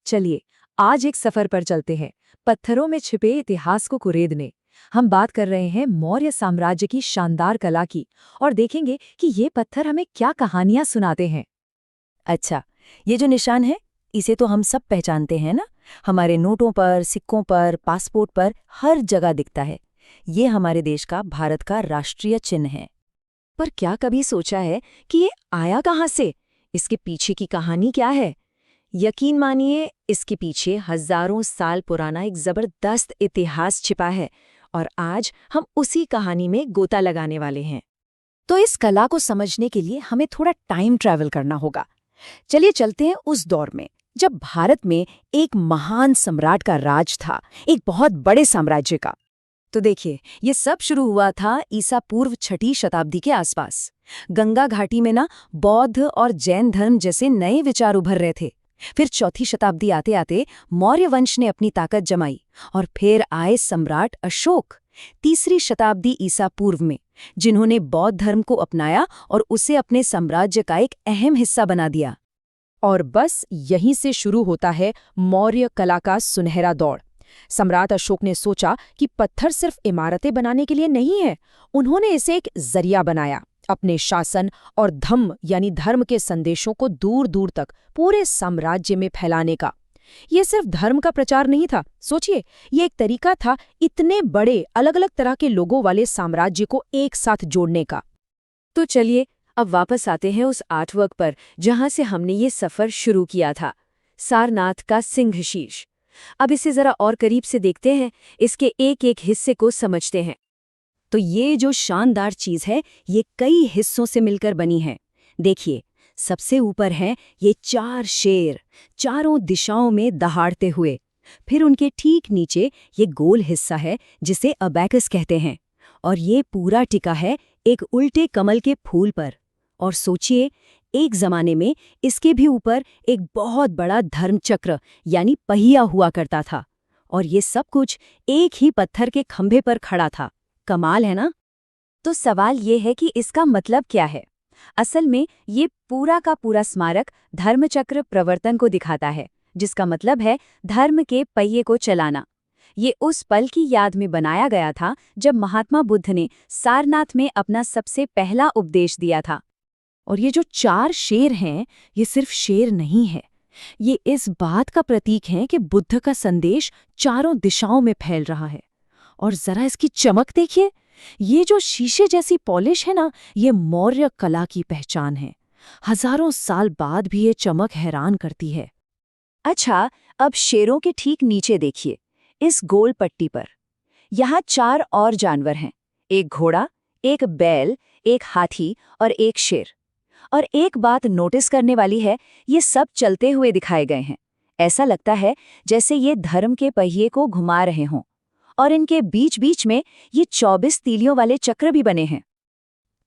चलिए आज एक सफर पर चलते हैं, पत्थरों में छिपे इतिहास को कुरेदने। हम बात कर रहे हैं मौर्य साम्राज्य की शानदार कला की और देखेंगे कि ये पत्थर हमें क्या कहानियां सुनाते हैं। अच्छा, ये जो निशान है, इसे तो हम सब पहचानते हैं ना। हमारे नोटों पर, सिक्कों पर, पासपोर्ट पर हर जगह दिखता है। ये हमारे देश का, भारत का राष्ट्रीय चिन्ह है। पर क्या कभी सोचा है कि ये आया कहाँ से? इसके पीछे की कहानी क्या है? यकीन मानिए, इसके पीछे हजारों साल पुराना एक जबरदस्त इतिहास छिपा है और आज हम उसी कहानी में गोता लगाने वाले हैं। तो इस कला को समझने के लिए हमें थोड़ा टाइम ट्रैवल करना होगा। चलिए चलते हैं उस दौर में जब भारत में एक महान सम्राट का राज था, एक बहुत बड़े साम्राज्य का। तो देखिए, ये सब शुरू हुआ था ईसा पूर्व 6वीं शताब्दी के आसपास। गंगा घाटी में ना बौद्ध और जैन धर्म जैसे नए विचार उभर रहे थे। फिर 4वीं शताब्दी आते आते मौर्य वंश ने अपनी ताकत जमाई और फिर आए सम्राट अशोक 3री शताब्दी ईसा पूर्व में, जिन्होंने बौद्ध धर्म को अपनाया और उसे अपने साम्राज्य का एक अहम हिस्सा बना दिया। और बस यहीं से शुरू होता है मौर्य कला का सुनहरा दौर। सम्राट अशोक ने सोचा कि पत्थर सिर्फ इमारतें बनाने के लिए नहीं है, उन्होंने इसे एक जरिया बनाया अपने शासन और धम्म यानी धर्म के संदेशों को दूर दूर तक पूरे साम्राज्य में फैलाने का। ये सिर्फ धर्म का प्रचार नहीं था, सोचिए, ये एक तरीका था इतने बड़े अलग अलग तरह के लोगों वाले साम्राज्य को एक साथ जोड़ने का। तो चलिए अब वापस आते हैं उस आर्टवर्क पर जहां से हमने ये सफर शुरू किया था, सारनाथ का सिंह शीर्ष। अब इसे जरा और करीब से देखते हैं, इसके एक एक हिस्से को समझते हैं। तो ये जो शानदार चीज है, ये कई हिस्सों से मिलकर बनी है। देखिए, सबसे ऊपर हैं ये 4 शेर, चारों दिशाओं में दहाड़ते हुए। फिर उनके ठीक नीचे ये गोल हिस्सा है जिसे अबैकस कहते हैं, और ये पूरा टिका है एक उल्टे कमल के फूल पर। और सोचिए, एक जमाने में इसके भी ऊपर एक बहुत बड़ा धर्मचक्र यानी पहिया हुआ करता था, और ये सब कुछ एक ही पत्थर के खंभे पर खड़ा था। कमाल है ना? तो सवाल ये है कि इसका मतलब क्या है? असल में ये पूरा का पूरा स्मारक धर्मचक्र प्रवर्तन को दिखाता है, जिसका मतलब है धर्म के पहिए को चलाना। ये उस पल की याद में बनाया गया था जब महात्मा बुद्ध ने सारनाथ में अपना सबसे पहला उपदेश दिया था। और ये जो 4 शेर हैं, ये सिर्फ शेर नहीं है, ये इस बात का प्रतीक है कि बुद्ध का संदेश चारों दिशाओं में फैल रहा है। और जरा इसकी चमक देखिए, ये जो शीशे जैसी पॉलिश है ना, ये मौर्य कला की पहचान है। हजारों साल बाद भी ये चमक हैरान करती है। अच्छा, अब शेरों के ठीक नीचे देखिए, इस गोल पट्टी पर यहाँ 4 और जानवर हैं, एक घोड़ा, एक बैल, एक हाथी और एक शेर। और एक बात नोटिस करने वाली है, ये सब चलते हुए दिखाए गए हैं। ऐसा लगता है जैसे ये धर्म के पहिए को घुमा रहे हों, और इनके बीच बीच में ये 24 तीलियों वाले चक्र भी बने हैं।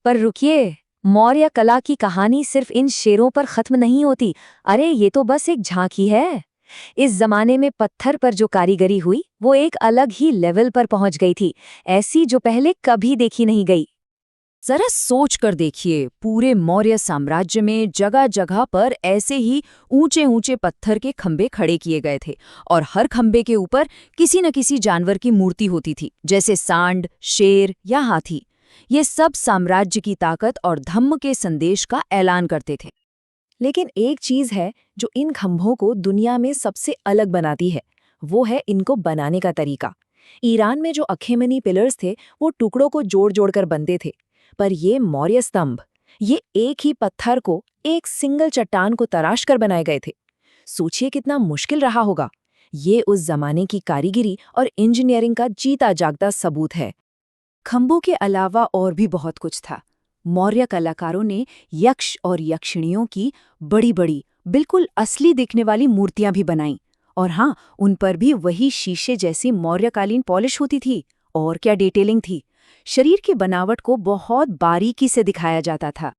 पर रुकिए, मौर्य कला की कहानी सिर्फ इन शेरों पर खत्म नहीं होती। अरे ये तो बस एक झांकी है। इस जमाने में पत्थर पर जो कारीगरी हुई वो एक अलग ही लेवल पर पहुंच गई थी, ऐसी जो पहले कभी देखी नहीं गई। जरा सोच कर देखिए, पूरे मौर्य साम्राज्य में जगह जगह पर ऐसे ही ऊंचे ऊंचे पत्थर के खंभे खड़े किए गए थे, और हर खंभे के ऊपर किसी न किसी जानवर की मूर्ति होती थी, जैसे सांड, शेर या हाथी। ये सब साम्राज्य की ताकत और धम्म के संदेश का ऐलान करते थे। लेकिन एक चीज है जो इन खंभों को दुनिया में सबसे अलग बनाती है, वो है इनको बनाने का तरीका। ईरान में जो अखेमनी पिलर्स थे वो टुकड़ों को जोड़ जोड़ कर बनते थे, पर ये मौर्य स्तंभ, ये एक ही पत्थर को एक सिंगल चट्टान को तराश कर बनाए गए थे। सोचिए कितना मुश्किल रहा होगा। ये उस जमाने की कारीगरी और इंजीनियरिंग का जीता जागता सबूत है। खंभों के अलावा और भी बहुत कुछ था। मौर्य कलाकारों ने यक्ष और यक्षिणियों की बड़ी बड़ी, बिल्कुल असली दिखने वाली मूर्तियां भी बनाईं, और हाँ, उन पर भी वही शीशे जैसी मौर्यकालीन पॉलिश होती थी। और क्या डिटेलिंग थी! शरीर की बनावट को बहुत बारीकी से दिखाया जाता था।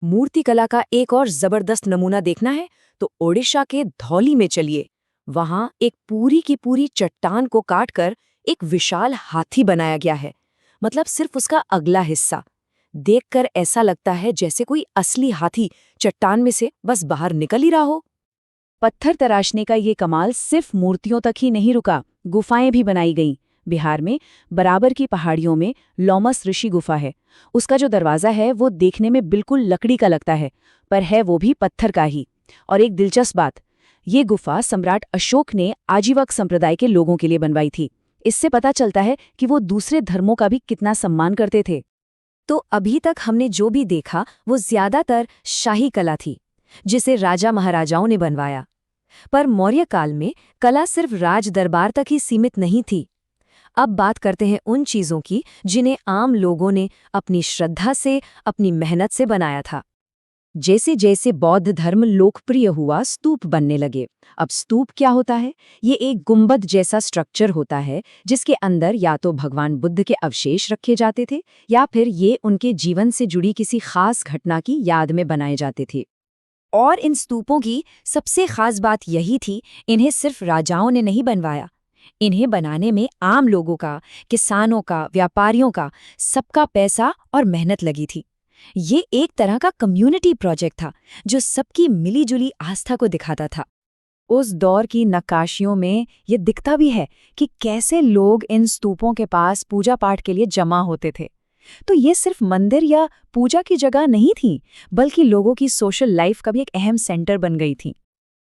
मूर्तिकला का एक और जबरदस्त नमूना देखना है तो ओडिशा के धौली में चलिए। वहां एक पूरी की पूरी चट्टान को काटकर एक विशाल हाथी बनाया गया है, मतलब सिर्फ उसका अगला हिस्सा। देखकर ऐसा लगता है जैसे कोई असली हाथी चट्टान में से बस बाहर निकल ही रहा हो। पत्थर तराशने का ये कमाल सिर्फ मूर्तियों तक ही नहीं रुका, गुफाएं भी बनाई गईं। बिहार में बराबर की पहाड़ियों में लोमस ऋषि गुफा है। उसका जो दरवाज़ा है वो देखने में बिल्कुल लकड़ी का लगता है, पर है वो भी पत्थर का ही। और एक दिलचस्प बात, ये गुफा सम्राट अशोक ने आजीवक संप्रदाय के लोगों के लिए बनवाई थी। इससे पता चलता है कि वो दूसरे धर्मों का भी कितना सम्मान करते थे। तो अभी तक हमने जो भी देखा वो ज्यादातर शाही कला थी, जिसे राजा महाराजाओं ने बनवाया। पर मौर्य काल में कला सिर्फ राज दरबार तक ही सीमित नहीं थी। अब बात करते हैं उन चीज़ों की जिन्हें आम लोगों ने अपनी श्रद्धा से, अपनी मेहनत से बनाया था। जैसे जैसे बौद्ध धर्म लोकप्रिय हुआ, स्तूप बनने लगे। अब स्तूप क्या होता है? ये एक गुंबद जैसा स्ट्रक्चर होता है जिसके अंदर या तो भगवान बुद्ध के अवशेष रखे जाते थे या फिर ये उनके जीवन से जुड़ी किसी खास घटना की याद में बनाए जाते थे। और इन स्तूपों की सबसे खास बात यही थी, इन्हें सिर्फ राजाओं ने नहीं बनवाया। इन्हें बनाने में आम लोगों का, किसानों का, व्यापारियों का, सबका पैसा और मेहनत लगी थी। ये एक तरह का कम्युनिटी प्रोजेक्ट था जो सबकी मिलीजुली आस्था को दिखाता था। उस दौर की नक्काशियों में ये दिखता भी है कि कैसे लोग इन स्तूपों के पास पूजा पाठ के लिए जमा होते थे। तो ये सिर्फ मंदिर या पूजा की जगह नहीं थी, बल्कि लोगों की सोशल लाइफ का भी एक अहम सेंटर बन गई थी।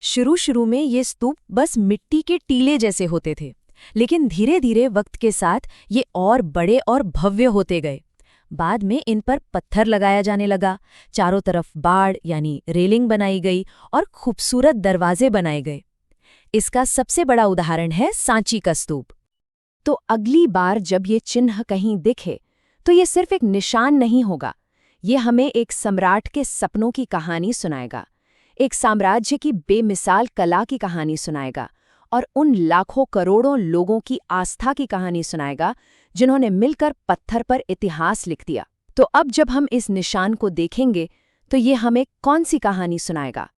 शुरू में ये स्तूप बस मिट्टी के टीले जैसे होते थे, लेकिन धीरे धीरे वक्त के साथ ये और बड़े और भव्य होते गए। बाद में इन पर पत्थर लगाया जाने लगा, चारों तरफ बाड़ यानी रेलिंग बनाई गई और खूबसूरत दरवाजे बनाए गए। इसका सबसे बड़ा उदाहरण है सांची का स्तूप। तो अगली बार जब ये चिन्ह कहीं दिखे तो ये सिर्फ एक निशान नहीं होगा, ये हमें एक सम्राट के सपनों की कहानी सुनाएगा, एक साम्राज्य की बेमिसाल कला की कहानी सुनाएगा और उन लाखों करोड़ों लोगों की आस्था की कहानी सुनाएगा जिन्होंने मिलकर पत्थर पर इतिहास लिख दिया। तो अब जब हम इस निशान को देखेंगे तो ये हमें कौन सी कहानी सुनाएगा?